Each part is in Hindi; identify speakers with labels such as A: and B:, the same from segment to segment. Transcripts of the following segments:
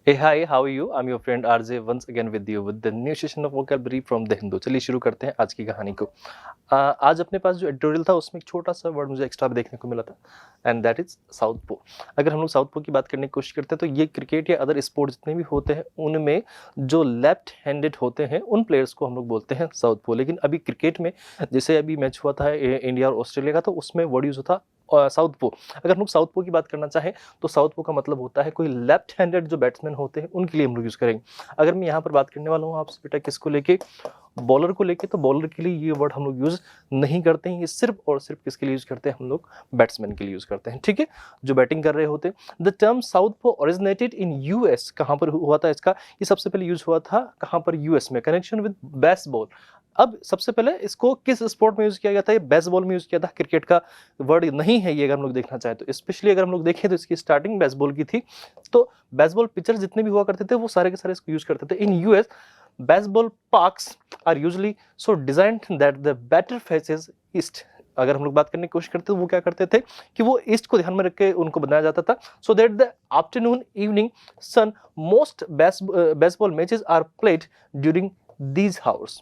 A: Hey, hi, how are you? I'm your friend RJ once again with you with the new session of vocabulary from the Hindu. चलिए शुरू करते हैं आज की कहानी को। आज अपने पास जो एडिटोरियल था उसमें एक छोटा सा वर्ड मुझे एक्स्ट्रा देखने को मिला था एंड दैट इज साउथ पो। अगर हम लोग साउथ पो की बात करने की कोशिश करते हैं तो ये क्रिकेट या अदर स्पोर्ट जितने भी होते हैं उनमें जो लेफ्ट हैंडेड होते हैं उन प्लेयर्स को हम लोग बोलते हैं साउथ पो। लेकिन अभी क्रिकेट में जैसे अभी मैच हुआ था इंडिया और ऑस्ट्रेलिया का, तो उसमें वर्ड यूज होता साउथ पो। अगर हम लोग साउथ पो की बात करना चाहें तो साउथ पो का मतलब होता है कोई लेफ्ट हैंडेड जो बैट्समैन होते हैं उनके लिए हम लोग यूज करेंगे। अगर मैं यहाँ पर बात करने वाला हूँ आपसे बेटा किसको लेके, बॉलर को लेके, तो बॉलर के लिए ये वर्ड हम लोग यूज नहीं करते हैं। ये सिर्फ और सिर्फ किसके लिए यूज करते हैं, हम लोग बैट्समैन के लिए यूज करते हैं, ठीक है, जो बैटिंग कर रहे होते हैं। द टर्म साउथ पो ओरिजिनेटेड इन यूएस। कहाँ पर हुआ था इसका, ये सबसे पहले यूज हुआ था कहाँ पर, यूएस में, कनेक्शन विद बेसबॉल। अब सबसे पहले इसको किस स्पोर्ट में यूज किया गया था, ये बेसबॉल में यूज किया था, क्रिकेट का वर्ड नहीं है ये। अगर हम लोग देखना चाहें तो स्पेशली अगर हम लोग देखें तो इसकी स्टार्टिंग बेसबॉल की थी। तो बेसबॉल पिचर जितने भी हुआ करते थे वो सारे के सारे इसको यूज करते थे। In US baseball parks are usually so designed that the batter faces east. अगर हम लोग बात करने की कोशिश करते तो वो क्या करते थे कि वो ईस्ट को ध्यान में रख के उनको बनाया जाता था, so that the afternoon evening sun most baseball matches are played during these hours.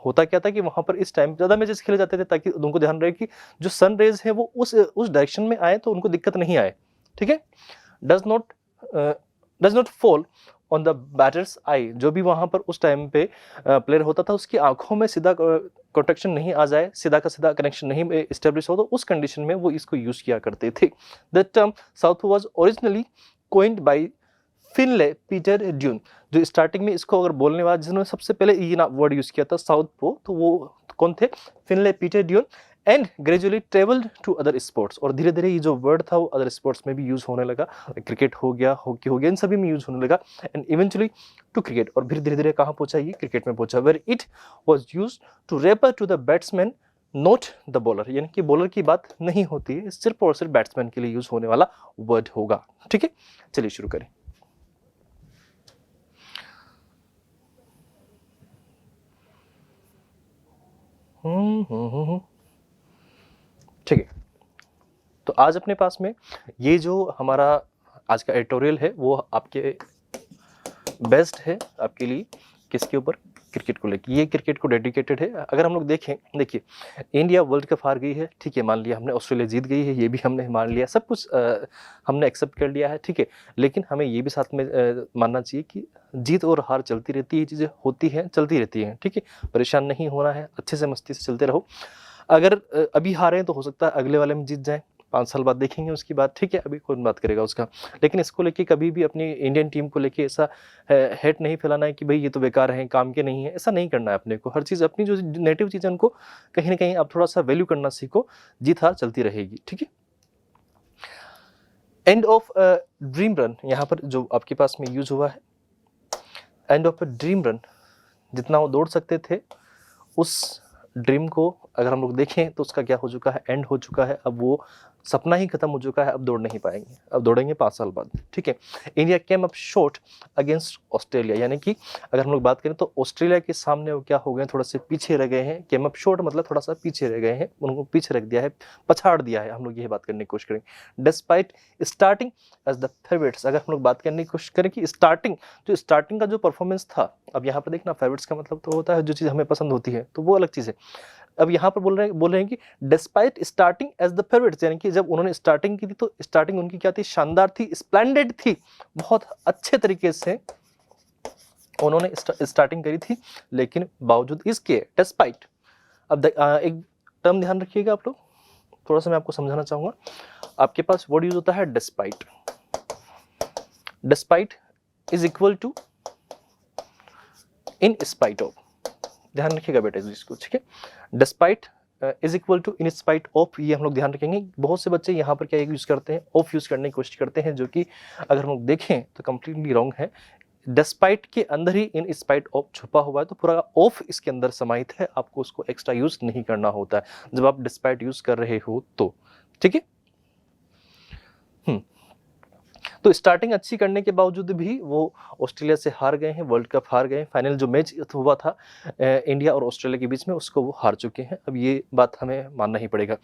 A: होता क्या था कि वहां पर इस टाइम ज्यादा मैचेस खेले जाते थे ताकि उनको ध्यान रहे कि जो सन रेज है वो उस डायरेक्शन में आए तो उनको दिक्कत नहीं आए, ठीक है। Does not fall on the batter's eye. जो भी वहां पर उस टाइम पे प्लेयर होता था उसकी आंखों में सीधा कॉन्ट्रैक्शन नहीं आ जाए, सीधा का सीधा कनेक्शन नहीं एस्टेब्लिश हो, तो उस कंडीशन में वो इसको यूज किया करते थे। The term south was originally coined by Finley Peter Dunne. जो स्टार्टिंग में इसको अगर बोलने वाला जिन्होंने सबसे पहले ये ना वर्ड यूज किया था साउथ पो, तो वो कौन थे, Finley Peter Dunne. And gradually travelled to other sports, और धीरे धीरे ये जो वर्ड था वो अदर स्पोर्ट्स में भी यूज होने लगा। क्रिकेट हो गया, हॉकी हो गया, इन सभी में यूज होने लगा। एंड इवेंचुअली टू क्रिकेट, और फिर धीरे धीरे कहाँ पहुंचा, ये क्रिकेट में पहुंचा। Where it was use to refer to the batsman not the bowler. यानी कि बॉलर की बात नहीं होती है, सिर्फ और सिर्फ बैट्समैन के लिए यूज होने वाला वर्ड होगा, ठीक है। चलिए शुरू करें। ठीक है, तो आज अपने पास में ये जो हमारा आज का एडिटोरियल है वो आपके बेस्ट है आपके लिए, किसके ऊपर, क्रिकेट को लेकर। ये क्रिकेट को डेडिकेटेड है। अगर हम लोग देखें, देखिए इंडिया वर्ल्ड कप हार गई है, ठीक है, मान लिया हमने, ऑस्ट्रेलिया जीत गई है, ये भी हमने मान लिया, सब कुछ हमने एक्सेप्ट कर लिया है, ठीक है। लेकिन हमें ये भी साथ में मानना चाहिए कि जीत और हार चलती रहती है, चीज़ें होती हैं, चलती रहती हैं, ठीक है। परेशान नहीं होना है, अच्छे से मस्ती से चलते रहो। अगर अभी हारे हैं तो हो सकता है अगले वाले में जीत जाए, 5 साल बाद देखेंगे उसकी बात, ठीक है, अभी कौन बात करेगा उसका। लेकिन इसको लेके कभी भी अपनी इंडियन टीम को लेके ऐसा हेट नहीं फैलाना है कि भाई ये तो बेकार है, काम के नहीं है, ऐसा नहीं करना है अपने को। हर चीज़ अपनी जो नेगेटिव चीज़ है उनको कहीं ना कहीं आप थोड़ा सा वैल्यू करना सीखो, जीत हार चलती रहेगी, ठीक है। एंड ऑफ ड्रीम रन यहाँ पर जो आपके पास में यूज हुआ है, end of a dream run, जितना वो दौड़ सकते थे उस ड्रीम को अगर हम लोग देखें तो उसका क्या हो चुका है, एंड हो चुका है। अब वो सपना ही खत्म हो चुका है, अब दौड़ नहीं पाएंगे, अब दौड़ेंगे 5 साल बाद, ठीक है। India came up short against Australia, यानी कि अगर हम लोग बात करें तो ऑस्ट्रेलिया के सामने वो क्या हो गए, थोड़ा से पीछे रह गए हैं। केम अप शॉर्ट मतलब थोड़ा सा पीछे रह गए हैं, उनको पीछे रख दिया है, पछाड़ दिया है, हम लोग यही बात करने की कोशिश करेंगे। Despite starting as the favourites, अगर हम लोग बात करने की कोशिश करें कि स्टार्टिंग का जो परफॉर्मेंस था, अब यहाँ पर देखना फेवरेट्स का मतलब तो होता है जो चीज़ हमें पसंद होती है, तो वो अलग चीज़ है। अब यहाँ पर बोल रहे हैं कि despite starting as the favourites, यानी कि जब उन्होंने स्टार्टिंग की थी तो स्टार्टिंग उनकी क्या थी, शानदार थी, स्प्लेंडेड थी, बहुत अच्छे तरीके से उन्होंने स्टार्टिंग करी थी। लेकिन बावजूद इसके डिस्पाइट, अब एक टर्म ध्यान रखिएगा आप लोग, थोड़ा सा मैं आपको समझाना चाहूंगा। आपके पास वर्ड यूज होता है despite. Despite is equal to in spite of, ध्यान रखिएगा बेटा इसको, ठीक है। Despite is equal to in spite of, ये हम लोग ध्यान रखेंगे। बहुत से बच्चे यहाँ पर क्या यूज करते हैं, ऑफ यूज करने की कोशिश करते हैं, जो कि अगर हम लोग देखें तो कंप्लीटली रॉन्ग है। डिस्पाइट के अंदर ही इन स्पाइट ऑफ छुपा हुआ है, तो पूरा ऑफ इसके अंदर समाहित है, आपको उसको एक्स्ट्रा यूज नहीं करना होता है जब आप डिस्पाइट यूज कर रहे हो तो, ठीक है। तो स्टार्टिंग अच्छी करने के बावजूद भी वो ऑस्ट्रेलिया से हार गए हैं, वर्ल्ड कप हार गए। फाइनल जो मैच हुआ था इंडिया और ऑस्ट्रेलिया के बीच में, उसको वो हार चुके हैं। अब ये बात हमें मानना ही पड़ेगा।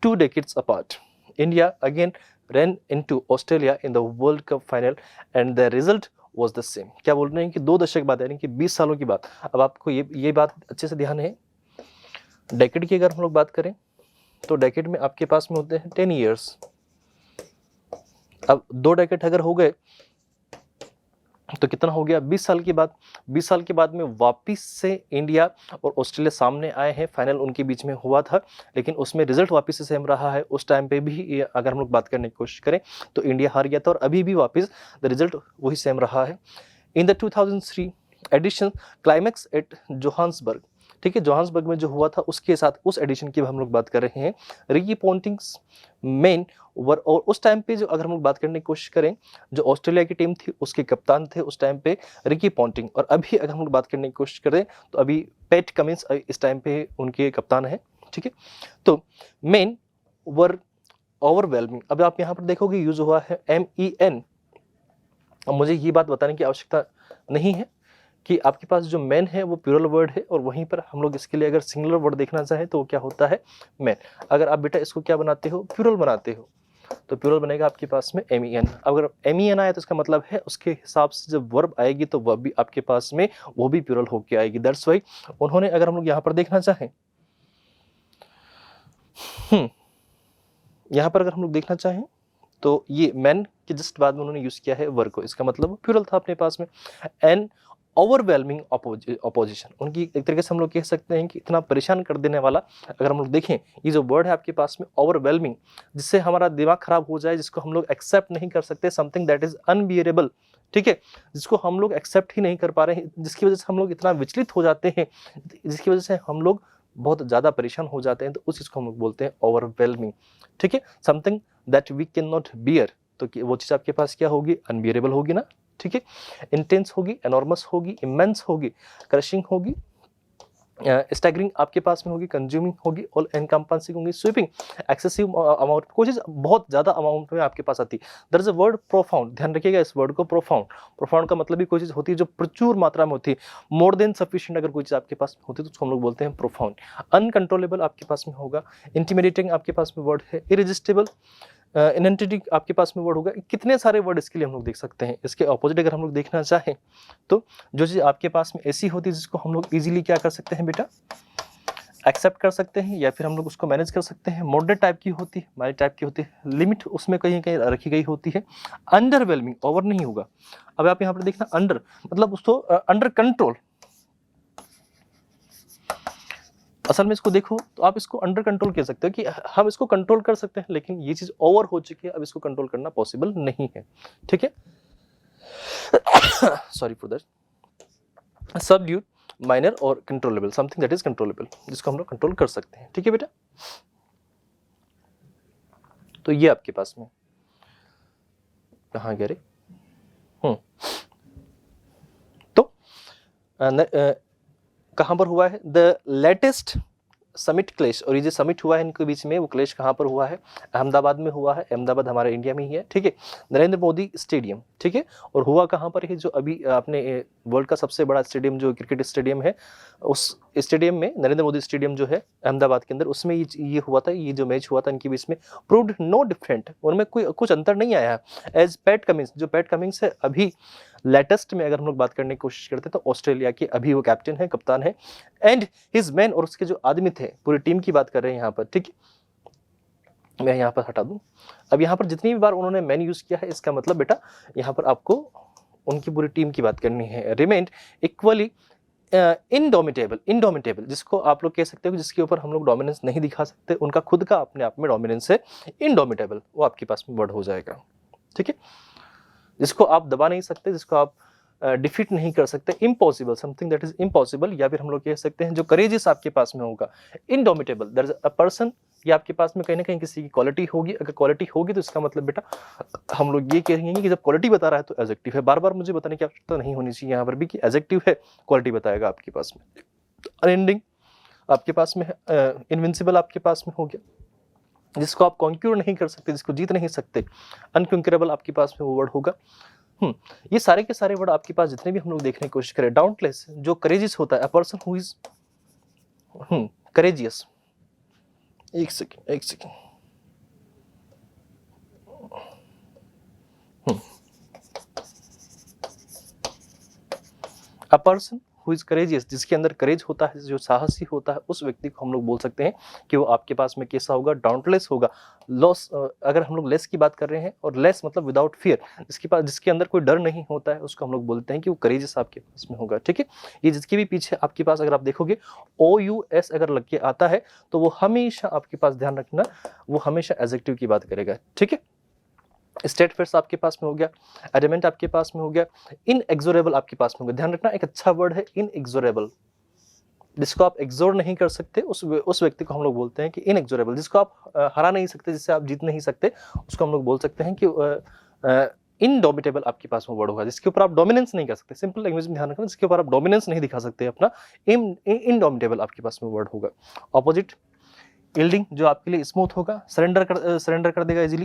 A: 2 decades apart, India again ran into Australia in the World Cup final and the result was the same. क्या बोल रहे हैं कि 2 दशक बाद यानी कि 20 सालों की बात। अब आपको ये बात अच्छे से ध्यान है, डेकेड की अगर हम लोग बात करें तो डेकेड में आपके पास में होते हैं 10 ईयर्स। अब 2 डेकेड अगर हो गए तो कितना हो गया, 20 साल की बात। 20 साल के बाद में वापिस से इंडिया और ऑस्ट्रेलिया सामने आए हैं, फाइनल उनके बीच में हुआ था, लेकिन उसमें रिजल्ट वापिस से सेम रहा है। उस टाइम पे भी अगर हम लोग बात करने की कोशिश करें तो इंडिया हार गया था, और अभी भी वापिस द रिजल्ट वही सेम रहा है। In the 2003 edition climax at Johannesburg, ठीक है, जोहान्सबर्ग में जो हुआ था उसके साथ उस एडिशन की हम लोग बात कर रहे हैं। रिकी पॉन्टिंग्स मेन ओवर, और उस टाइम पे जो अगर हम लोग बात करने की कोशिश करें, जो ऑस्ट्रेलिया की टीम थी उसके कप्तान थे उस टाइम पे रिकी पॉन्टिंग, और अभी अगर हम लोग बात करने की कोशिश करें तो अभी पैट कमिंस इस टाइम पे उनके कप्तान है, ठीक है। तो मेन वर ओवरवेलमिंग, अब आप यहाँ पर देखोगे यूज हुआ है MEN। अब मुझे ये बात बताने की आवश्यकता नहीं है कि आपके पास जो मैन है वो प्लूरल वर्ड है, और वहीं पर हम लोग इसके लिए अगर सिंगुलर वर्ड देखना चाहें तो वो क्या होता है, मैन। अगर आप बेटा इसको क्या बनाते हो, प्लूरल बनाते हो, तो प्लूरल बनेगा आपके पास में MEN। अगर MEN आया तो इसका मतलब है उसके हिसाब से जब वर्ब आएगी तो वर्ब भी आपके पास में वो भी प्लूरल होके आएगी। दैट्स व्हाई उन्होंने, अगर हम लोग यहाँ पर देखना चाहें, यहाँ पर अगर हम लोग देखना चाहें तो ये मैन के जस्ट बाद में उन्होंने यूज किया है वर्ब को, इसका मतलब प्लूरल था अपने पास में। एन ओवरवेलमिंग अपोजिशन, उनकी एक तरीके से हम लोग कह सकते हैं कि इतना परेशान कर देने वाला। अगर हम लोग देखें ये जो वर्ड है आपके पास में ओवरवेलमिंग, जिससे हमारा दिमाग खराब हो जाए, जिसको हम लोग एक्सेप्ट नहीं कर सकते, समथिंग दैट इज अनबियरेबल, ठीक है, जिसको हम लोग एक्सेप्ट ही नहीं कर पा रहे हैं, जिसकी वजह से हम लोग इतना विचलित हो जाते हैं, जिसकी वजह से हम लोग बहुत ज्यादा परेशान हो जाते हैं, तो उस चीज को हम लोग बोलते हैं ओवरवेलमिंग, ठीक है, something that we can not bear. तो वो चीज आपके पास क्या होगी, अनबियरेबल होगी ना, ठीक है। इंटेंस होगी, एनॉर्मस होगी, इमेंस होगी, क्रशिंग होगी, स्टैगरिंग आपके पास में होगी, कंज्यूमिंग होगी, ऑल एनकम्पासिंग होगी, स्वीपिंग एक्सेसिव अमाउंट, कोई चीज बहुत ज्यादा अमाउंट में आपके पास आती है। There is a word profound, ध्यान रखिएगा इस वर्ड को, प्रोफाउंड। प्रोफाउंड का मतलब भी कोई चीज होती है जो प्रचुर मात्रा में होती है, मोर देन सफिशिएंट अगर कोई चीज आपके पास होती है तो उसको हम लोग बोलते हैं प्रोफाउंड। अनकंट्रोलेबल आपके पास में होगा, इंटिमिडेटिंग आपके पास में वर्ड है, इरेजिस्टिबल, इनेंटिटी आपके पास में वर्ड होगा। कितने सारे वर्ड इसके लिए हम लोग देख सकते हैं। इसके ऑपोजिट अगर हम लोग देखना चाहें तो जो चीज आपके पास में ऐसी होती है जिसको हम लोग इजीली क्या कर सकते हैं बेटा, एक्सेप्ट कर सकते हैं, या फिर हम लोग उसको मैनेज कर सकते हैं, मॉडरेट टाइप की होती है, माइल्ड टाइप की होती है, लिमिट उसमें कहीं कहीं रखी गई होती है। अंडरवेलमिंग, ओवर नहीं होगा। अब आप यहाँ पर देखना, अंडर मतलब उसको अंडर कंट्रोल, असल में इसको देखो तो आप इसको अंडर कंट्रोल कह सकते हो कि हम इसको कंट्रोल कर सकते हैं, लेकिन ये चीज ओवर हो चुकी है, अब इसको कंट्रोल करना पॉसिबल नहीं है, ठीक है। Sorry for that. Subdued, minor और controllable, something that is controllable, जिसको हम लोग कंट्रोल कर सकते हैं, ठीक है बेटा। तो ये आपके पास में कहाँ गया रे, तो कहां पर हुआ है, द लेटेस्ट समिट क्लेश, और ये जो समिट हुआ है इनके बीच में, वो क्लेश कहां पर हुआ है, अहमदाबाद में हुआ है। अहमदाबाद हमारे इंडिया में ही है, ठीक है, नरेंद्र मोदी स्टेडियम, ठीक है। और हुआ कहां पर है, जो अभी आपने वर्ल्ड का सबसे बड़ा स्टेडियम जो क्रिकेट स्टेडियम है, उस स्टेडियम में, नरेंद्र मोदी स्टेडियम जो है अहमदाबाद के अंदर, उसमें ये हुआ था, ये जो मैच हुआ था इनके बीच में, प्रूव्ड नो डिफरेंट, उनमें कोई कुछ अंतर नहीं आया है। एज पैट कमिंस, जो पैट कमिंस है अभी लेटेस्ट में अगर हम लोग बात करने की कोशिश करते हैं तो ऑस्ट्रेलिया के अभी वो कैप्टन है, कप्तान है, एंड हिज मैन, और उसके जो आदमी थे, पूरी टीम की बात कर रहे हैं यहाँ पर, ठीक है। मैं यहाँ पर हटा दूं, अब यहाँ पर जितनी भी बार उन्होंने मैन यूज किया है, इसका मतलब बेटा यहाँ पर आपको उनकी पूरी टीम की बात करनी है। रिमेंड इक्वली इनडोमिटेबल, इनडोमिटेबल जिसको आप लोग कह सकते हो जिसके ऊपर हम लोग डोमिनेंस नहीं दिखा सकते, उनका खुद का अपने आप में डोमिनेंस है, इनडोमिटेबल, वो आपके पास में वर्ड हो जाएगा, ठीक है। जिसको आप दबा नहीं सकते, जिसको आप डिफीट नहीं कर सकते, impossible, something that is impossible, या फिर हम लोग कह सकते हैं जो करेजियस आपके पास में होगा, indomitable, that is a person, ये आपके पास में कहीं ना कहीं किसी की क्वालिटी होगी। अगर क्वालिटी होगी तो इसका मतलब बेटा हम लोग ये कहेंगे कि जब क्वालिटी बता रहा है तो एडजेक्टिव है। बार बार मुझे बताने की आवश्यकता नहीं होनी चाहिए यहाँ पर भी कि एडजेक्टिव है, क्वालिटी बताएगा आपके पास में। अनएंडिंग आपके पास में है, इनविंसिबल आपके पास में हो गया, जिसको आप कॉन्क्यूर नहीं कर सकते, जिसको जीत नहीं सकते, अनकंकरेबल आपके पास में वो वर्ड होगा। ये सारे के सारे वर्ड आपके पास जितने भी हम लोग देखने की कोशिश करें, डाउटलेस जो करेजियस होता है, a person who is courageous, एक second a person who is courageous, जिसके अंदर करेज होता है, जो साहसी होता है, उस व्यक्ति को हम लोग बोल सकते हैं कि वो आपके पास में कैसा होगा, डाउंटलेस होगा। लॉस, अगर हम लोग लेस की बात कर रहे हैं, और लेस मतलब विदाउट फियर, जिसके अंदर कोई डर नहीं होता है, उसको हम लोग बोलते हैं कि वो करेजियस आपके पास में होगा। ठीक है, ये जिसके भी पीछे आपके पास अगर आप देखोगे OUS अगर लग के आता है तो वो हमेशा आपके पास ध्यान रखना, वो हमेशा एडजेक्टिव की बात करेगा। ठीक है, स्टेटफास्ट आपके पास में हो गया, एडमेंट आपके पास में हो गया, इनएक्सोरेबल आपके पास में हो गया। ध्यान रखना, एक अच्छा वर्ड है इनएक्सोरेबल, जिसको आप एग्जोर नहीं कर सकते, उस व्यक्ति को हम लोग बोलते हैं कि इनएक्सोरेबल। जिसको आप हरा नहीं सकते, जिससे आप जीत नहीं सकते, उसको हम लोग बोल सकते हैं कि इनडोमिटेबल आपके पास में वर्ड होगा। जिसके ऊपर आप डोमिनेंस नहीं कर सकते, सिंपल लैंग्वेज में ध्यान रखना, जिसके ऊपर आप डोमिनेंस नहीं दिखा सकते अपना, इनडोमिटेबल आपके पास में वर्ड होगा। ऑपोजिट, यील्डिंग, जो आपके लिए स्मूथ होगा, सरेंडर कर देगा इजीली,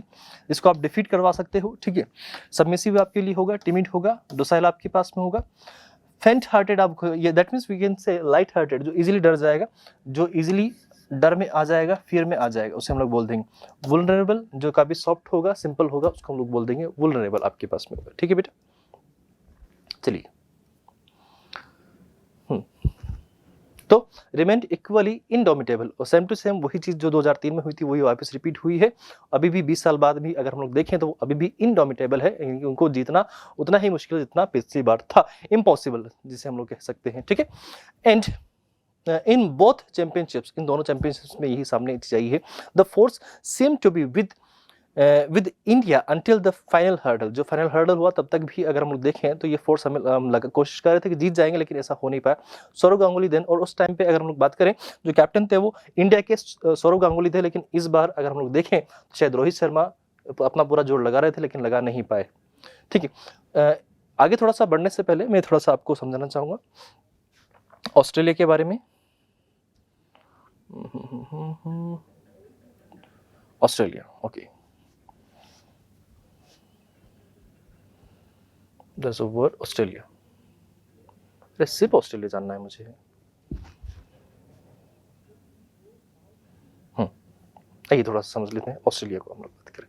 A: जिसको आप डिफीट करवा सकते हो। ठीक है, सबमिसिव आपके लिए होगा, टिमिड होगा, डोसाइल आपके पास में होगा। फेंट हार्टेड आपको, ये that means we can say light hearted, जो इजीली डर जाएगा, जो इजीली डर में आ जाएगा, फियर में आ जाएगा, उसे हम लोग बोल देंगे। वुलनरेबल, जो काफी सॉफ्ट होगा, सिंपल होगा, उसको हम लोग बोल देंगे वुलनरेबल आपके पास में होगा। ठीक है बेटा, चलिए। तो रिमेंड इक्वली इनडोमिटेबल, और सेम टू सेम वही चीज जो 2003 में हुई थी वही वापस रिपीट हुई है। अभी भी 20 साल बाद भी अगर हम लोग देखें तो वो अभी भी इनडोमिटेबल है। उनको जीतना उतना ही मुश्किल जितना पिछली बार था, इम्पॉसिबल जिसे हम लोग कह सकते हैं। ठीक है, एंड इन बोथ चैंपियनशिप्स, इन दोनों चैंपियनशिप्स में यही सामने चीज आई है। The force seemed to be with India until the final hurdle. जो फाइनल हर्डल हुआ तब तक भी अगर हम लोग देखें तो ये फोर्स हम कोशिश कर रहे थे कि जीत जाएंगे, लेकिन ऐसा हो नहीं पाया। सौरव गांगुली देन, और उस टाइम पे अगर हम लोग बात करें, जो कैप्टन थे वो इंडिया के सौरव गांगुली थे, लेकिन इस बार अगर हम लोग देखें तो शायद रोहित शर्मा अपना पूरा जोर लगा रहे थे, लेकिन लगा नहीं पाए। ठीक है, आगे थोड़ा सा बढ़ने से पहले मैं थोड़ा सा आपको समझाना चाहूंगा ऑस्ट्रेलिया के बारे में। Australia, okay, There's a word Australia. अरे सिर्फ ऑस्ट्रेलिया जानना है मुझे। आइए थोड़ा सा समझ लेते हैं ऑस्ट्रेलिया को हम लोग बात करें।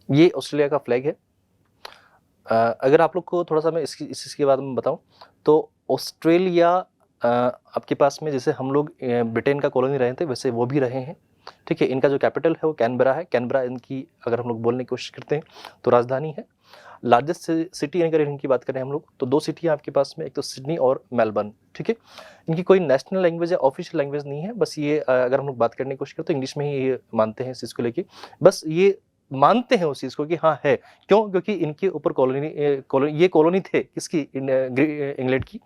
A: ये ऑस्ट्रेलिया का फ्लैग है। अगर आप लोग को थोड़ा सा मैं इसके बाद में बताऊं तो ऑस्ट्रेलिया आपके पास में, जैसे हम लोग ब्रिटेन का कॉलोनी रहे थे, वैसे वो भी रहे हैं। ठीक है, इनका जो कैपिटल है वो कैनबरा है। कैनबरा इनकी अगर हम लोग बोलने की कोशिश करते हैं तो राजधानी है। लार्जेस्ट सिटी अगर इनकी बात करें हम लोग तो 2 सिटी हैं आपके पास में, एक तो सिडनी और मेलबर्न। ठीक है, इनकी कोई नेशनल लैंग्वेज या ऑफिशियल लैंग्वेज नहीं है, बस ये अगर हम लोग बात करने की कोशिश करें तो इंग्लिश में ही ये मानते हैं इस चीज़ को लेके, बस ये मानते हैं उस चीज़ को कि हाँ है। क्यों? क्योंकि इनके ऊपर ये कॉलोनी थे किसकी, इंग्लैंड की।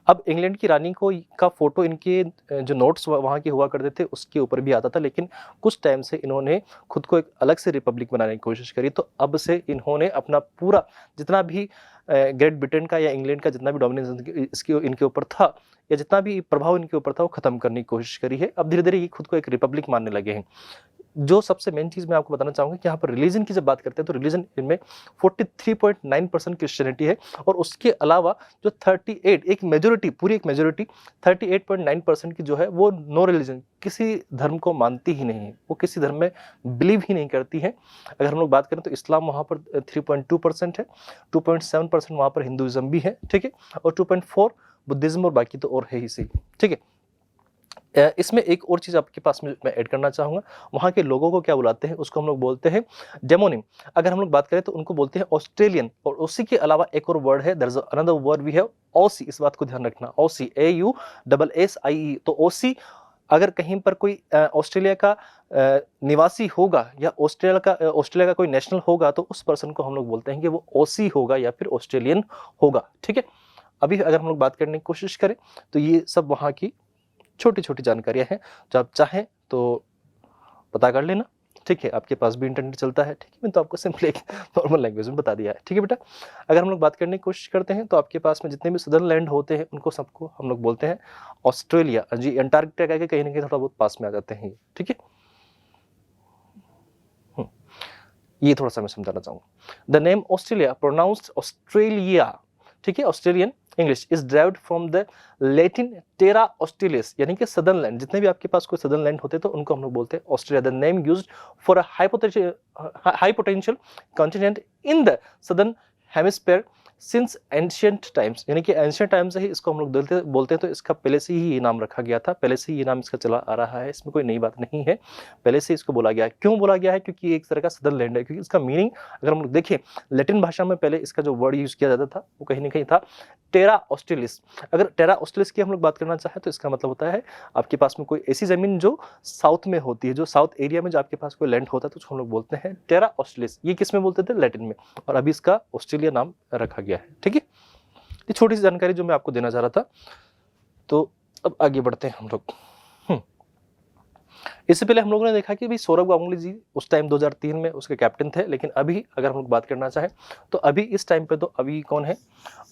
A: अब इंग्लैंड की रानी का फोटो इनके जो नोट्स वहाँ के हुआ करते थे उसके ऊपर भी आता था, लेकिन कुछ टाइम से इन्होंने खुद को एक अलग से रिपब्लिक बनाने की कोशिश करी। तो अब से इन्होंने अपना पूरा जितना भी ग्रेट ब्रिटेन का या इंग्लैंड का जितना भी डोमिनेंस इनके ऊपर था, या जितना भी प्रभाव इनके ऊपर था, वो खत्म करने की कोशिश करी है। अब धीरे धीरे ये खुद को एक रिपब्लिक मानने लगे हैं। जो सबसे मेन चीज मैं आपको बताना चाहूंगा कि यहाँ पर रिलीजन की जब बात करते हैं तो रिलीजन इनमें 43.9% क्रिश्चियनिटी है, और उसके अलावा जो 38 एक मेजोरिटी 38.9% की जो है वो नो रिलीजन, किसी धर्म को मानती ही नहीं है, वो किसी धर्म में बिलीव ही नहीं करती है। अगर हम लोग बात करें तो इस्लाम वहाँ पर 3.2% है, 2.7% वहाँ पर हिंदुइज्म भी है। ठीक है, और 2.4 बुद्धिज्म, और बाकी तो और है ही सही। ठीक है, इसमें एक और चीज आपके पास में मैं ऐड करना चाहूंगा, वहां के लोगों को क्या बुलाते हैं, उसको हम लोग बोलते हैं डेमोनिम। अगर हम लोग बात करें तो उनको बोलते हैं ऑस्ट्रेलियन, और उसी के अलावा एक और वर्ड है, there is another word we have Aussie. इस बात को ध्यान रखना, ओसी, AUSSIE। तो ओसी अगर कहीं पर कोई ऑस्ट्रेलिया का निवासी होगा या ऑस्ट्रेलिया का कोई नेशनल होगा तो उस पर्सन को हम लोग बोलते हैं कि वो ओसी होगा या फिर ऑस्ट्रेलियन होगा। ठीक है, अभी अगर हम लोग बात करने की कोशिश करें तो ये सब वहाँ की छोटी छोटी जानकारियां हैं, जो आप चाहें तो पता कर लेना। ठीक है, आपके पास भी इंटरनेट चलता है। ठीक है, मैं तो आपको सिंपली एक नॉर्मल लैंग्वेज में बता दिया है। ठीक है बेटा, अगर हम लोग बात करने की कोशिश करते हैं तो आपके पास में जितने भी सदर्न लैंड होते हैं उनको सबको हम लोग बोलते हैं ऑस्ट्रेलिया जी। अंटार्कटिका के कहीं ना कहीं थोड़ा बहुत पास में आ जाते हैं। ठीक है, ये थोड़ा सा मैं समझाना चाहूंगा। The name Australia pronounced Australia, ठीक है, Australian English is derived from the Latin terra australis, यानी कि सदर्न लैंड। जितने भी आपके पास कोई सदर्न लैंड होते हैं तो उनको हम लोग बोलते हैं Australia. The name used for a high potential continent in the southern hemisphere since ancient times, यानी कि एंशियंट टाइम से ही इसको हम लोग बोलते हैं, तो इसका पहले से ही ये नाम रखा गया था, पहले से ही ये नाम इसका चला आ रहा है, इसमें कोई नई बात नहीं है, पहले से इसको बोला गया है। क्यों बोला गया है? क्योंकि ये एक तरह का सदर्न लैंड है, क्योंकि इसका मीनिंग अगर हम लोग देखें लैटिन भाषा में पहले इसका जो वर्ड यूज किया जाता था वो कहीं ना कहीं था टेरा ऑस्ट्रेलिस। अगर टेरा ऑस्ट्रेलिस की हम लोग बात करना चाहें तो इसका मतलब होता है आपके पास में कोई ऐसी जमीन जो साउथ में होती है, जो साउथ एरिया में जो आपके पास कोई लैंड होता है तो उसको हम लोग बोलते हैं टेरा ऑस्ट्रेलिस। ये किस में बोलते थे? लैटिन में, और अभी इसका ऑस्ट्रेलिया नाम रखा गया है। ठीक है, ये छोटी सी जानकारी जो मैं आपको देना चाह रहा था। तो अब आगे बढ़ते हैं हम लोग। इससे पहले हम लोगों ने देखा कि भाई सौरव गांगुली जी उस टाइम 2003 में उसके कैप्टन थे, लेकिन अभी अगर हम लोग बात करना चाहें तो अभी इस टाइम पे तो अभी कौन है?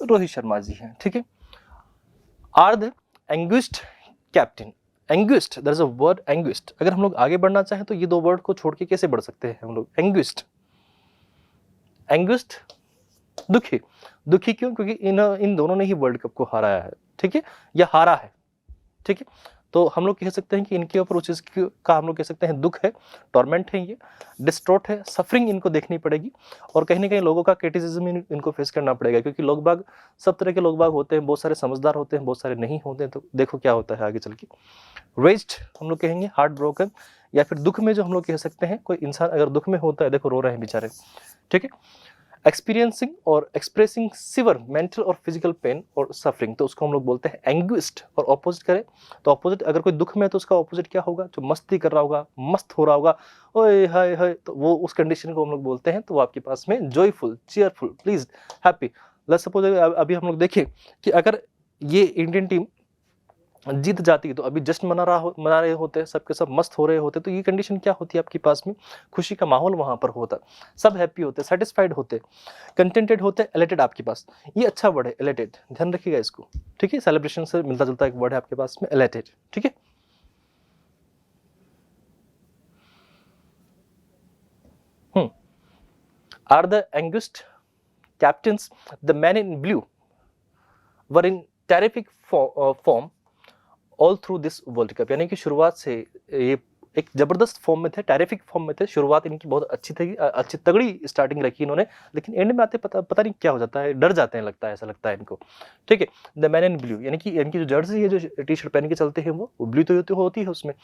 A: रोहित शर्मा जी हैं। ठीक है, are the anguished captain. Anguished, there is a word anguished. अगर हम लोग आगे बढ़ना चाहें तो ये दो वर्ड को छोड़ के कैसे बढ़ सकते हैं हम लोग? एंग्विस्ट, एंग्विस्ट दुखी। दुखी क्यों? क्योंकि इन दोनों ने ही वर्ल्ड कप को हराया है। ठीक है, या हारा है। ठीक है, तो हम लोग कह सकते हैं कि इनके ऊपर उस चीज का हम लोग कह सकते हैं दुख है, टॉर्मेंट है, ये डिस्ट्रॉट है, सफरिंग इनको देखनी पड़ेगी, और कहीं ना कहीं लोगों का क्रिटिसिज्म इनको फेस करना पड़ेगा, क्योंकि लोग बाग सब तरह के लोग बाग होते हैं, बहुत सारे समझदार होते हैं, बहुत सारे नहीं होते हैं। तो देखो क्या होता है आगे चल के। रेज्ड हम लोग कहेंगे, हार्ट ब्रोकन, या फिर दुख में जो हम लोग कह सकते हैं कोई इंसान अगर दुख में होता है, देखो रो रहे हैं बेचारे। ठीक है, एक्सपीरियंसिंग और एक्सप्रेसिंग सिवर मेंटल और फिजिकल पेन और सफरिंग, तो उसको हम लोग बोलते हैं एंग्विस्ट। और ऑपोजिट करें तो ऑपोजिट, अगर कोई दुख में है तो उसका ऑपोजिट क्या होगा? जो मस्ती कर रहा होगा, मस्त हो रहा होगा, ओए हाय हाय, तो वो उस कंडीशन को हम लोग बोलते हैं, तो वो आपके पास में joyful, cheerful, pleased, happy. Let's suppose अभी हम लोग देखें कि अगर ये इंडियन टीम जीत जाती है तो अभी जश्न मना रहे होते हैं, सबके सब मस्त हो रहे होते, तो ये कंडीशन क्या होती है आपके पास में? खुशी का माहौल वहां पर होता, सब हैप्पी होते, सेटिस्फाइड होते, कंटेंटेड होते, एलेटेड आपके पास। ये अच्छा वर्ड है एलेटेड, ध्यान रखिएगा इसको। ठीक है, सेलिब्रेशन से मिलता जुलता एक वर्ड है आपके पास में, एलेटेड। ठीक है, are the anguished captains the man in blue were in terrific form all through this world cup, यानी कि शुरुआत से ये एक जबरदस्त फॉर्म में थे, टेरिफिक फॉर्म में थे। शुरुआत इनकी बहुत अच्छी थी, अच्छी तगड़ी स्टार्टिंग रखी इन्होंने, लेकिन एंड में आते पता नहीं क्या हो जाता है, डर जाते हैं लगता है, ऐसा लगता है इनको। ठीक है, द मैन इन ब्लू, यानी कि इनकी जो जर्सी है, जो टी शर्ट पहन के चलते हैं, वो ब्लू तो होती है उसमें।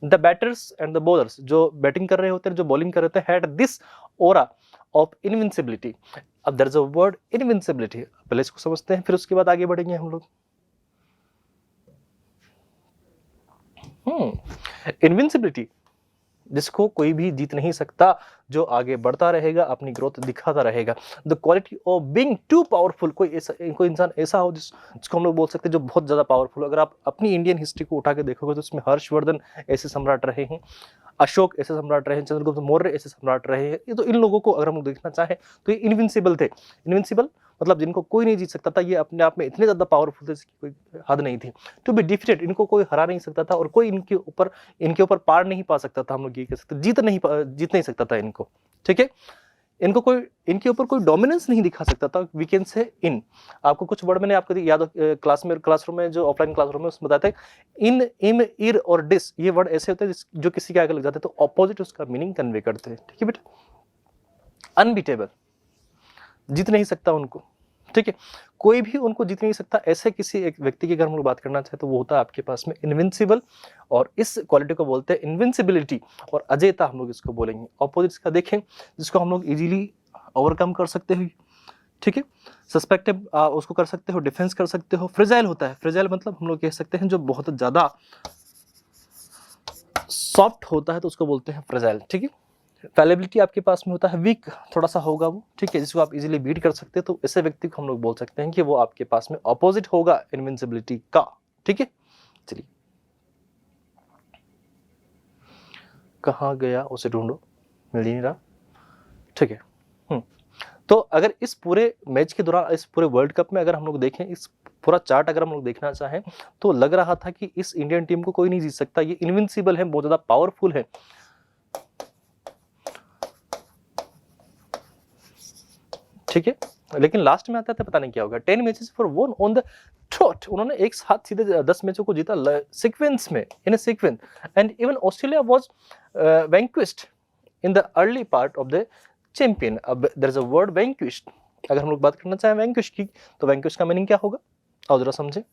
A: The batters and the bowlers, जो बैटिंग कर रहे होते हैं, जो बॉलिंग कर रहे होते हैं, had this aura of invincibility. अब there is a word invincibility, पहले इसको समझते हैं, फिर उसके बाद आगे बढ़ेंगे हम लोग। इनविंसिबिलिटी, जिसको कोई भी जीत नहीं सकता, जो आगे बढ़ता रहेगा, अपनी ग्रोथ दिखाता रहेगा। The quality of being too powerful, कोई इंसान ऐसा हो जिसको हम लोग बोल सकते हैं जो बहुत ज्यादा पावरफुल। अगर आप अपनी इंडियन हिस्ट्री को उठा के देखोगे तो उसमें हर्षवर्धन ऐसे सम्राट रहे हैं, अशोक ऐसे सम्राट रहे हैं, चंद्रगुप्त मौर्य ऐसे सम्राट रहे हैं। ये तो इन लोगों को अगर हम लोग देखना चाहें तो ये इनविंसिबल थे। इनविंसिबल मतलब जिनको कोई नहीं जीत सकता था, ये अपने आप में इतने ज्यादा पावरफुल थे जिसकी कोई हद नहीं थी। टू बी डिफीटेड, इनको कोई हरा नहीं सकता था, और कोई इनके ऊपर पार नहीं पा सकता था, हम लोग ये कह सकते, जीत नहीं सकता था इनको। ठीक है, इनके ऊपर कोई डोमिनेंस नहीं दिखा सकता था। वी कैन से इन, आपको कुछ वर्ड मैंने आपको याद क्लासरूम में, जो ऑफलाइन क्लासरूम में उसमें बताते हैं, इन, इम, इर और डिस, ये वर्ड ऐसे होते हैं जो किसी के आगे लग जाते हैं तो ऑपोजिट उसका मीनिंग कन्वे करते हैं। ठीक है बेटा, अनबीटेबल, जीत नहीं सकता उनको। ठीक है, कोई भी उनको जीत नहीं सकता, ऐसे किसी एक व्यक्ति की अगर हम लोग बात करना चाहे तो वो होता है आपके पास में इनविंसिबल, और इस क्वालिटी को बोलते हैं इनविंसिबिलिटी, और अजेयता हम लोग इसको बोलेंगे। ऑपोजिट्स का देखें, जिसको हम लोग इजीली ओवरकम कर सकते हो। ठीक है, सस्पेक्टिव उसको कर सकते हो, डिफेंस कर सकते हो। फ्रेजाइल होता है, फ्रेजाइल मतलब हम लोग कह सकते हैं जो बहुत ज्यादा सॉफ्ट होता है तो उसको बोलते हैं फ्रेजाइल। ठीक है, फैलेबिलिटी आपके पास में होता है वीक, थोड़ा सा होगा वो। ठीक है, जिसको आप इजीली बीट कर सकते हैं, तो ऐसे व्यक्ति को हम लोग बोल सकते हैं कि वो आपके पास में ऑपोजिट होगा इनविंसिबिलिटी का। ठीक है, चलिए कहाँ गया, उसे ढूंढो, मिल ही नहीं रहा। ठीक है, तो अगर इस पूरे मैच के दौरान, इस पूरे वर्ल्ड कप में अगर हम लोग देखें, इस पूरा चार्ट अगर हम लोग देखना चाहें तो लग रहा था कि इस इंडियन टीम को कोई नहीं जीत सकता, ये इनविंसिबल है, बहुत ज्यादा पावरफुल है। ठीक है, लेकिन लास्ट में आता है पता नहीं क्या होगा। 10 matches for one on the trout, उन्होंने एक साथ सीधे 10 मैचों को जीता सीक्वेंस में, in a sequence, and even Australia was vanquished in the early part of the champion. अब there is a word vanquished, अगर हम लोग बात करना चाहें वैंक्विश की तो वैंक्विश का मीनिंग क्या होगा? आओ जरा समझे।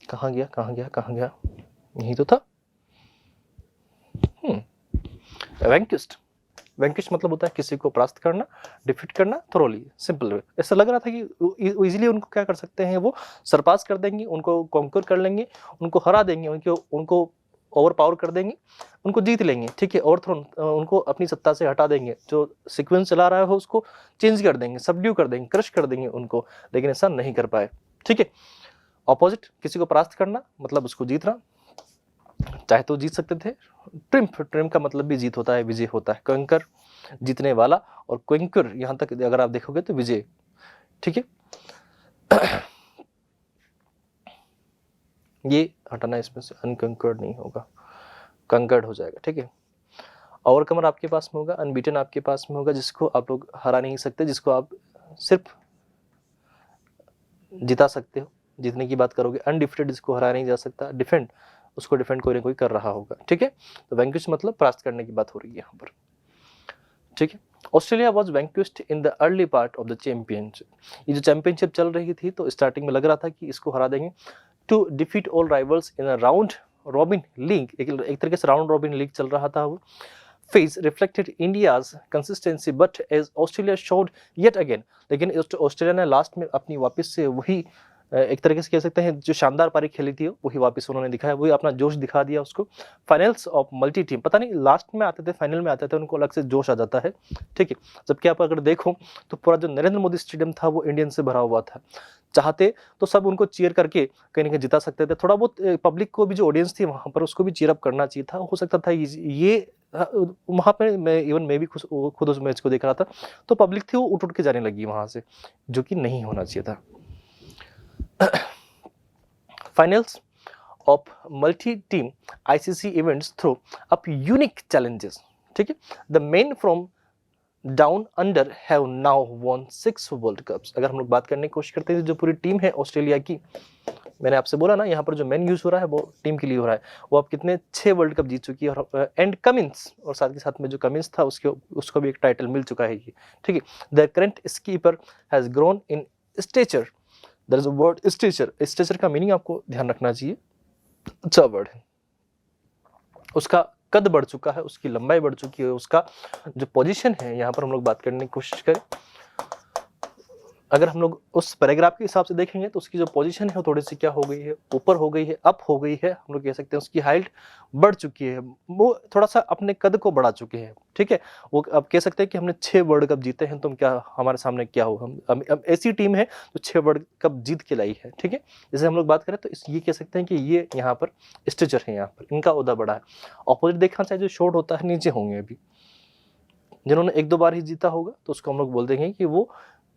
A: कहाँ गया कहाँ गया कहाँ गया, यही तो था। वैंक्विश्ड, वैंक्विश मतलब होता है किसी को परास्त करना, डिफीट करना थोरोली, सिंपल वे। ऐसा लग रहा था कि इजीली उनको क्या कर सकते हैं, वो सरपास कर देंगे, उनको कॉन्कर कर लेंगे, उनको हरा देंगे, उनको ओवर पावर कर देंगे, उनको जीत लेंगे, ठीक है, ओवरथ्रोन, उनको अपनी सत्ता से हटा देंगे, जो सीक्वेंस चला रहा है उसको चेंज कर देंगे, सबड्यू कर देंगे, क्रश कर देंगे उनको, लेकिन ऐसा नहीं कर पाए, ठीक है। ऑपोजिट, किसी को परास्त करना मतलब उसको जीतना, चाहे तो जीत सकते थे। ट्रिम्फ, ट्रिम का मतलब भी जीत होता है, विजय होता है। कंकर, जीतने वाला, और क्वेंकर यहां तक अगर आप देखोगे तो विजय, ठीक है। ये हटाना, इसमें से अनकंकर्ड नहीं होगा, कंकर्ड हो जाएगा, ठीक है। ओवरकमर आपके पास में होगा, अनबीटन आपके पास में होगा, जिसको आप लोग हरा नहीं सकते, जिसको आप सिर्फ जिता सकते हो, जीतने की बात करोगे। अनडिफिटेड, जिसको हराया नहीं जा सकता। डिफेंड, उसको डिफेंड कोई ना कोई कर रहा होगा, ठीक है। तो वैंक्विश मतलब परास्त करने की बात हो रही है यहाँ पर, ठीक है। Australia was vanquished in the early part of the championship. ये जो चैंपियनशिप चल रही थी तो स्टार्टिंग में लग रहा था कि इसको हरा देंगे। To defeat all rivals in a round robin league, एक तरीके से राउंड रॉबिन लीग चल रहा था वो। Phase reflected India's consistency but as Australia showed yet again, लेकिन ऑस्ट्रेलिया ने लास्ट में अपनी वापस से वही एक तरीके से कह सकते हैं जो शानदार पारी खेली थी वही वापस उन्होंने दिखाया, वही अपना जोश दिखा दिया उसको। फाइनल्स ऑफ मल्टी टीम, पता नहीं लास्ट में आते थे, फाइनल में आते थे, उनको अलग से जोश आ जाता है, ठीक है। जबकि आप अगर देखो तो पूरा जो नरेंद्र मोदी स्टेडियम था वो इंडियन से भरा हुआ था। चाहते तो सब उनको चीयर करके कहीं ना कहीं जिता सकते थे। थोड़ा बहुत पब्लिक को भी, जो ऑडियंस थी वहां पर, उसको भी चीयर अप करना चाहिए था, हो सकता था ये वहां पे मैं भी खुद उस मैच को देख रहा था, तो पब्लिक थी वो उठ उठ के जाने लगी वहां से, जो कि नहीं होना चाहिए था। Finals of multi-team ICC events throw up unique challenges, ठीक है। The men from down under have now won 6 world cups. अगर हम लोग बात करने की कोशिश करते हैं जो पूरी टीम है ऑस्ट्रेलिया की, मैंने आपसे बोला ना यहाँ पर जो मेन यूज हो रहा है वो टीम के लिए हो रहा है, वो अब कितने 6 वर्ल्ड कप जीत चुकी है। और एंड कमिंस, और साथ के साथ में जो कमिंस था उसको भी एक टाइटल मिल चुका है, ठीक है। The current skipper has grown in stature. There is a word stature, stature का मीनिंग आपको ध्यान रखना चाहिए, अच्छा वर्ड है। उसका कद बढ़ चुका है, उसकी लंबाई बढ़ चुकी है, उसका जो पोजीशन है, यहाँ पर हम लोग बात करने की कोशिश करें, अगर हम लोग उस पैराग्राफ के हिसाब से देखेंगे तो उसकी जो पोजीशन है वो थोड़ी सी क्या हो गई है, ऊपर हो गई है, अप हो गई है, हम लोग कह सकते हैं उसकी हाइट बढ़ चुकी है, वो थोड़ा सा अपने कद को बढ़ा चुके हैं, ठीक है। वो अब कह सकते हैं कि हमने 6 वर्ल्ड कप जीते हैं, तुम क्या हमारे सामने क्या हो, हम ऐसी टीम है जो 6 वर्ल्ड कप जीत के लाई है, ठीक है। जैसे हम लोग बात करें तो ये कह सकते हैं कि ये यहाँ पर स्टेचर है, यहाँ पर इनका ओहदा बड़ा है। ऑपोजिट देखना चाहिए, जो शॉर्ट होता है नीचे होंगे, अभी जिन्होंने 1-2 बार ही जीता होगा तो उसको हम लोग बोल देंगे कि वो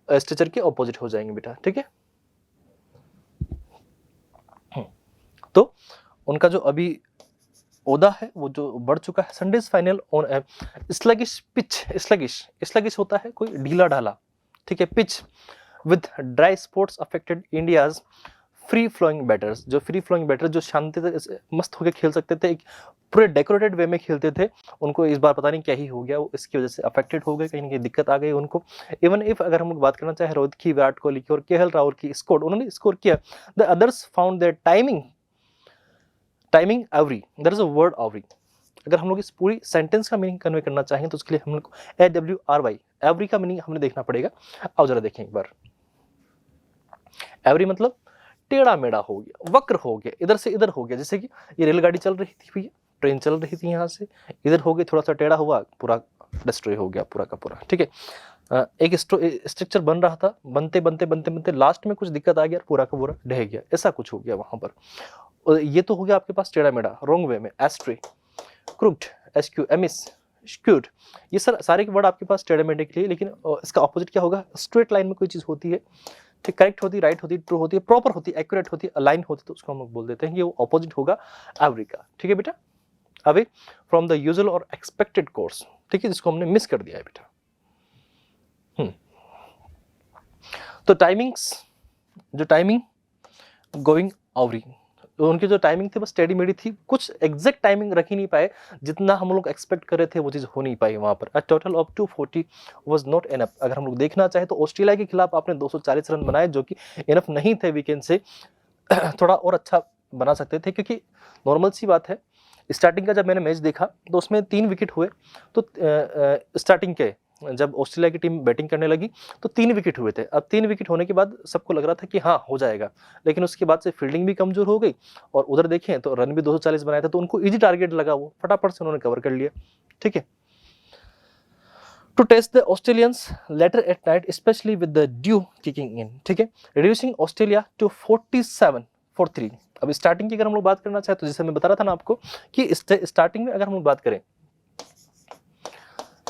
A: स्ट्रेचर के ऑपोजिट हो जाएंगे बेटा, ठीक है। तो उनका जो अभी ओहदा है वो जो बढ़ चुका है। Sunday's final on sluggish pitch, sluggish होता है कोई ढीला ढाला, ठीक है। Pitch with dry spots affected India's free flowing batters, जो फ्री फ्लोइंग बैटर जो शांति से मस्त होकर खेल सकते थे, एक पूरे डेकोरेटेड वे में खेलते थे, उनको इस बार पता नहीं क्या ही हो गया, वो इसकी वजह से अफेक्टेड हो गए, कहीं ना कहीं दिक्कत आ गई उनको। इवन इफ अगर हम लोग बात करना चाहे रोहित की, विराट कोहली की और केएल राहुल की स्कोर, उन्होंने स्कोर किया। The others found their timing awry, there is a word awry. अगर हम लोग इस पूरी सेंटेंस का मीनिंग कन्वे करना चाहें तो उसके लिए हम लोग AWRY, एवरी का मीनिंग हमें देखना पड़ेगा। आओ जरा देखें एक बार। एवरी मतलब टेढ़ा मेढ़ा हो गया, वक्र हो गया, इधर से इधर हो गया। जैसे कि ये रेलगाड़ी चल रही थी भैया, ट्रेन चल रही थी, यहाँ से इधर हो गई, थोड़ा सा टेढ़ा हुआ, पूरा डिस्ट्रॉय हो गया पूरा का पूरा, ठीक है। एक स्ट्रक्चर बन रहा था, बनते बनते बनते बनते लास्ट में कुछ दिक्कत आ गया, पूरा का पूरा ढह गया, ऐसा कुछ हो गया वहां पर। और ये तो हो गया आपके पास टेढ़ा मेढ़ा, रॉन्ग वे में, एस्ट्रे, क्रुक्ड, एसक्यूएमएस, स्क्यूड, ये सारे के वर्ड आपके पास टेढ़े मेढ़े के लिए। लेकिन इसका ऑपोजिट क्या होगा? स्ट्रेट लाइन में कोई चीज होती है, ठीक, करेक्ट होती है, राइट होती है, ट्रू होती है, प्रॉपर होती है, एक्यूरेट होती है, अलाइन होती है, तो उसको हम लोग बोल देते हैं कि वो ऑपोजिट होगा एवरी का, ठीक है बेटा। अवे फ्रॉम द यूजुअल और एक्सपेक्टेड कोर्स, ठीक है, जिसको हमने मिस कर दिया है बेटा। तो टाइमिंग्स, जो टाइमिंग गोइंग एवरी, उनकी जो टाइमिंग थी बस टेढ़ी मेढ़ी थी, कुछ एग्जैक्ट टाइमिंग रख ही नहीं पाए, जितना हम लोग एक्सपेक्ट कर रहे थे वो चीज़ हो नहीं पाई वहाँ पर। A total of 240 was not enough. अगर हम लोग देखना चाहें तो ऑस्ट्रेलिया के खिलाफ आपने 240 रन बनाए जो कि इनफ नहीं थे, वी कैन से थोड़ा और अच्छा बना सकते थे, क्योंकि नॉर्मल सी बात है, स्टार्टिंग का जब मैंने मैच देखा तो उसमें 3 विकेट हुए, तो स्टार्टिंग के जब ऑस्ट्रेलिया की टीम बैटिंग करने लगी तो 3 विकेट हुए थे। अब 3 विकेट होने के बाद सबको लग रहा था कि हाँ हो जाएगा, लेकिन उसके बाद से फील्डिंग भी कमजोर हो गई और उधर देखें तो रन भी 240 बनाए थे, तो उनको इजी टारगेट लगा, वो फटाफट से उन्होंने कवर कर लिया। ठीक है, to test the Australians later at night, especially with the dew kicking in, ठीक है, reducing Australia to 47 for 3। अब स्टार्टिंग की अगर हम लोग बात करना चाहे तो जैसे मैं बता रहा था ना आपको कि स्टार्टिंग में अगर हम लोग बात करें,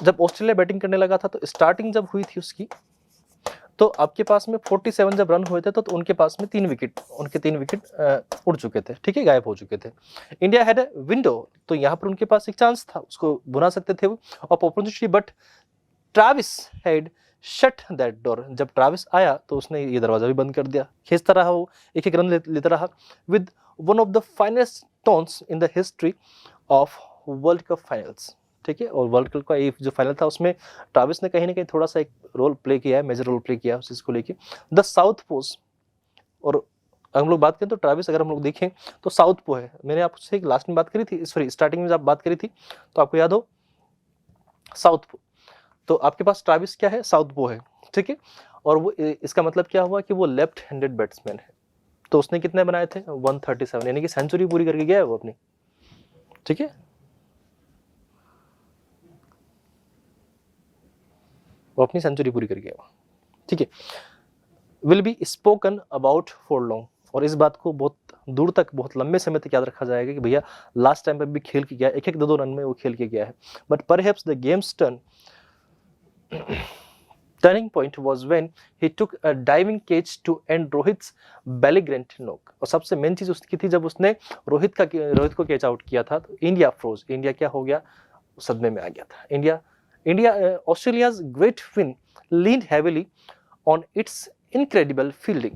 A: जब ऑस्ट्रेलिया बैटिंग करने लगा था तो स्टार्टिंग जब हुई थी उसकी, तो आपके पास में 47 जब रन हुए थे तो उनके पास में 3 विकेट, उनके 3 विकेट उड़ चुके थे, ठीक है, गायब हो चुके थे। इंडिया हैड अ विंडो, तो यहाँ पर उनके पास एक चांस था, उसको बुना सकते थे वो opportunity, but Travis had shut that door. जब ट्रैविस आया तो उसने ये दरवाजा भी बंद कर दिया, खींचता रहा वो, एक एक रन लेता रहा with one of the finest tons in the history of world cup finals. ठीक है, और वर्ल्ड कप का ये जो फाइनल था उसमें ट्रैविस ने कहीं ना कहीं थोड़ा सा एक रोल प्ले किया है, मेजर रोल प्ले किया है उस चीज़ को लेके, द साउथ पोज। और हम लोग बात करें तो ट्रैविस अगर हम लोग देखें तो साउथ पो है, मैंने आपसे लास्ट में बात करी थी, सॉरी स्टार्टिंग में जब बात करी थी तो आपको याद हो साउथ पो, तो आपके पास ट्रैविस क्या है, साउथ पो है। ठीक है, और वो इसका मतलब क्या हुआ कि वो लेफ्ट हैंडेड बैट्समैन है। तो उसने कितने बनाए थे, 137, यानी कि सेंचुरी पूरी करके गया है वो अपनी। ठीक है, वो अपनी सेंचुरी पूरी कर गया। ठीक है, will be spoken about for long, और इस बात को बहुत दूर तक, बहुत लंबे समय तक याद रखा जाएगा कि भैया लास्ट टाइम पे भी खेल के गया, एक एक दो रन में वो खेल के गया है। But perhaps the games turning point was when he took a diving catch to end Rohit's belligerent knock. और सबसे मेन चीज उसकी थी जब उसने रोहित को कैच आउट किया था तो इंडिया फ्रोज, इंडिया क्या हो गया, सदमे में आ गया था। India Australia's great win leaned heavily on it's incredible fielding.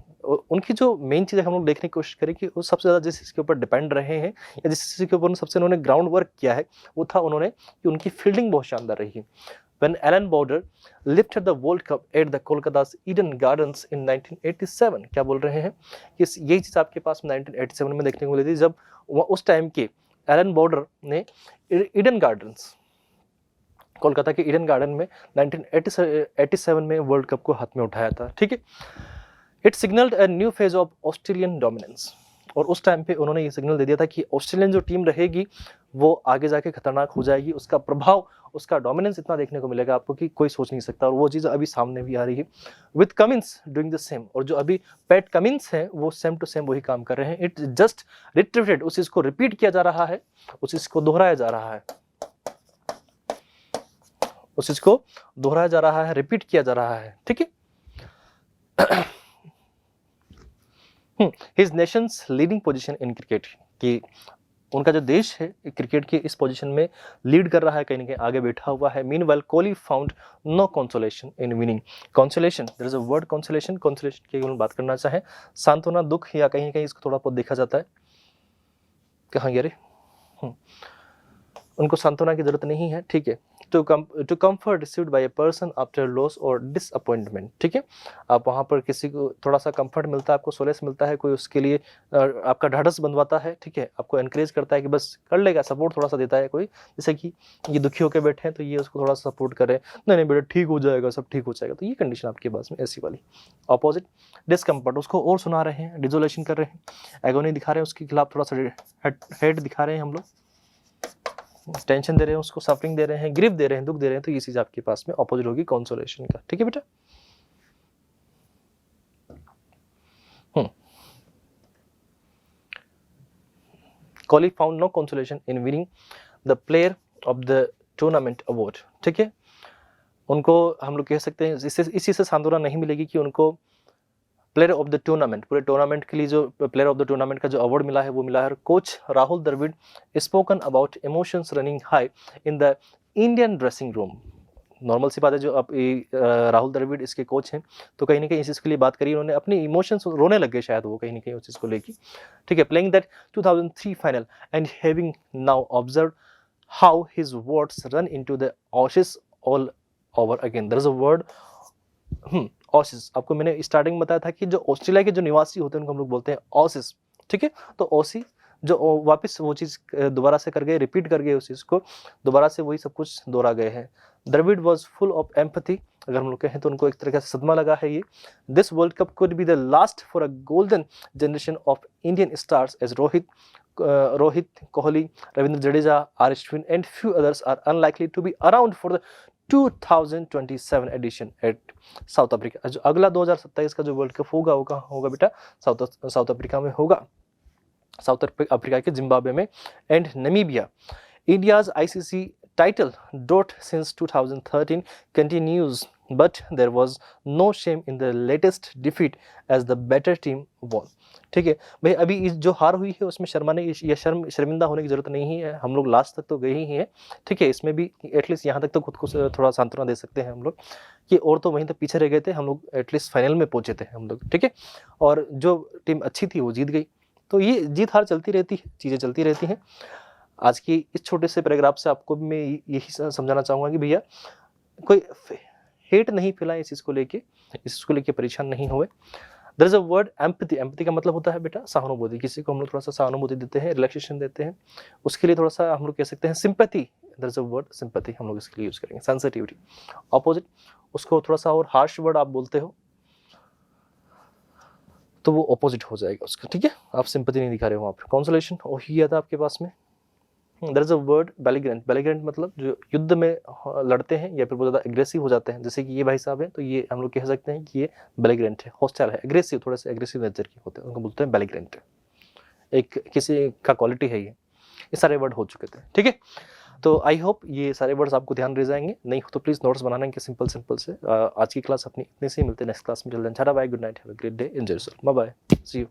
A: उनकी जो मेन चीज़ हम लोग देखने की कोशिश करें कि वो सबसे ज़्यादा जिस चीज़ के ऊपर डिपेंड रहे हैं या जिस चीज़ के ऊपर सबसे उन्होंने ग्राउंड वर्क किया है वो था उन्होंने कि उनकी फील्डिंग बहुत शानदार रही है। When Alan Border lifted the World Cup at the Kolkata's Eden Gardens in 1987, क्या बोल रहे हैं कि यही चीज़ आपके पास 1987 में देखने को मिली थी जब उस टाइम के एलन बॉर्डर ने ईडन गार्डन्स, कोलकाता के ईडन गार्डन में 1987 में वर्ल्ड कप को हाथ में उठाया था। ठीक है, it signalled a new phase of Australian dominance, और उस टाइम पे उन्होंने ये सिग्नल दे दिया था कि ऑस्ट्रेलियन जो टीम रहेगी वो आगे जाके खतरनाक हो जाएगी, उसका प्रभाव, उसका डोमिनेंस इतना देखने को मिलेगा आपको कि कोई सोच नहीं सकता, और वो चीज़ अभी सामने भी आ रही है with Cummins doing the same. और जो अभी पैट कमिंस है वो सेम टू सेम वही काम कर रहे हैं, इट जस्ट रिट्रीटेड, उस चीज़ को रिपीट किया जा रहा है, उस चीज़ को दोहराया जा रहा है, उस चीज़ को दोहराया जा रहा है, रिपीट किया जा रहा है। ठीक है, his Nations leading position in cricket, कि उनका जो देश है क्रिकेट की इस पोजीशन में लीड कर रहा है, कहीं ना कहीं आगे बैठा हुआ है। Meanwhile Kohli found no consolation in winning. Consolation, there is a word consolation, consolation की अगर बात करना चाहें सांत्वना, दुख, या कहीं ना कहीं इसको थोड़ा बहुत देखा जाता है, कहाँ गया रे, उनको सांत्वना की जरूरत नहीं है। ठीक है, to comfort received by a person after loss और डिसअपॉइंटमेंट। ठीक है, आप वहाँ पर किसी को थोड़ा सा कंफर्ट मिलता है, आपको सोलेस मिलता है, कोई उसके लिए आपका ढाढ़स बंधवाता है। ठीक है, आपको एनकरेज करता है कि बस कर लेगा, सपोर्ट थोड़ा सा देता है कोई, जैसे कि ये दुखी होकर बैठे हैं तो ये उसको थोड़ा सा सपोर्ट करे, नहीं नहीं बेटा ठीक हो जाएगा, सब ठीक हो जाएगा, तो ये कंडीशन आपके पास में ऐसी वाली। अपोजिट डिसकम्फर्ट, उसको और सुना रहे हैं, डिजोलेशन कर रहे हैं, एगोनी दिखा रहे हैं, उसके खिलाफ थोड़ा सा हेड दिखा रहे हैं हम लोग, टेंशन दे रहे हैं उसको, सफरिंग दे रहे हैं, ग्रिफ दे रहे हैं, दुख दे रहे हैं, तो ये चीज आपके पास में ऑपोजिट होगी कंसोलेशन का। ठीक है बेटा, Kohli found no consolation in winning the player of the tournament award. ठीक है, उनको हम लोग कह सकते हैं इसी से सांत्वना नहीं मिलेगी कि उनको प्लेयर ऑफ द टूर्नामेंट, पूरे टूर्नामेंट के लिए जो प्लेयर ऑफ द टूर्नामेंट का जो अवार्ड मिला है वो मिला है। Coach Rahul Dravid spoken about emotions running high in the Indian dressing room. Normal सी बात है, जो अब राहुल द्रविड़ इसके कोच हैं, तो कहीं ना कहीं इस चीज़ के लिए बात करी उन्होंने, अपनी इमोशंस रोने लग गए शायद वो कहीं ना कहीं उस चीज़ को लेके, ठीक है। Playing that 2003 final and having now observe how his words run into the Aussies all over again. There is a word Aussies, आपको मैंने स्टार्टिंग में बताया था कि जो ऑस्ट्रेलिया के जो निवासी होते हैं उनको हम लोग बोलते हैं ऑसिस, ठीक है। तो ऑसी जो वापस वो चीज़ दोबारा से कर गए, रिपीट कर गए उस चीज़ को, दोबारा से वही सब कुछ दोहरा गए हैं। Dravid was full of empathy, अगर हम लोग कहें तो उनको एक तरह का सदमा लगा है ये। This world cup could be the last for a golden generation of Indian stars as Rohit Kohli, Ravindra Jadeja, R Ashwin and few others are unlikely to be around for the 2027 edition at South Africa. जो अगला 2027 का जो वर्ल्ड कप होगा वो कहाँ होगा बेटा? साउथ अफ्रीका में होगा, साउथ अफ्रीका के जिम्बाब्वे में and Namibia. India's ICC title drought since 2013 continues, but there was no shame in the latest defeat as the better team won। ठीक है भाई, अभी इस जो हार हुई है उसमें शर्मिंदा होने की जरूरत नहीं है, हम लोग लास्ट तक तो गए ही हैं, ठीक है। इसमें भी एटलीस्ट यहाँ तक तो खुद को थोड़ा सांत्वना दे सकते हैं हम लोग कि और तो वहीं तक पीछे रह गए थे हम लोग, एटलीस्ट फाइनल में पहुंचे थे हम लोग, ठीक है। और जो टीम अच्छी थी वो जीत गई, तो ये जीत हार चलती रहती है, चीज़ें चलती रहती हैं। आज की इस छोटे से पैराग्राफ से आपको भी मैं यही समझाना चाहूँगा कि भैया कोई हेट नहीं फैलाएं इस चीज़ को लेके, इस चीज़ को लेके परेशान नहीं हुए। There is a word empathy, empathy का मतलब होता है बेटा सहानुभूति, किसी को हम लोग थोड़ा सा सहानुभूति देते हैं, रिलैक्सेशन देते हैं, उसके लिए थोड़ा सा हम लोग कह सकते हैं sympathy. There is a word sympathy, हम लोग इसके लिए यूज करेंगे। सेंसिटिविटी ऑपोजिट, उसको थोड़ा सा और हार्श वर्ड आप बोलते हो तो वो ऑपोजिट हो जाएगा उसका, ठीक है। आप सिंपैथी नहीं दिखा रहे हो वहाँ पर, कंसोलेशन और ही आता आपके पास में। देयर इज अ वर्ड बेलिग्रेंट, बेलिग्रेंट मतलब जो युद्ध में लड़ते हैं या फिर बहुत ज़्यादा एग्रेसिव हो जाते हैं, जैसे कि ये भाई साहब हैं, तो ये हम लोग कह सकते हैं कि ये बेलिग्रेंट है, हॉस्टाइल है, एग्रेसिव, थोड़े से एग्रेसिव नेचर के होते हैं, उनको बोलते हैं बेलिग्रेंट। एक किसी का क्वालिटी है ये सारे वर्ड हो चुके थे, ठीक है। तो आई होप ये सारे वर्ड्स आपको ध्यान रह जाएंगे, नहीं हो तो प्लीज़ नोट्स बनाना इनके सिंपल से। आज की क्लास अपनी इतने से ही, मिलते हैं नेक्स्ट क्लास में, जल्द। Bye, good night, have a great day, enjoy yourself, bye bye, see you.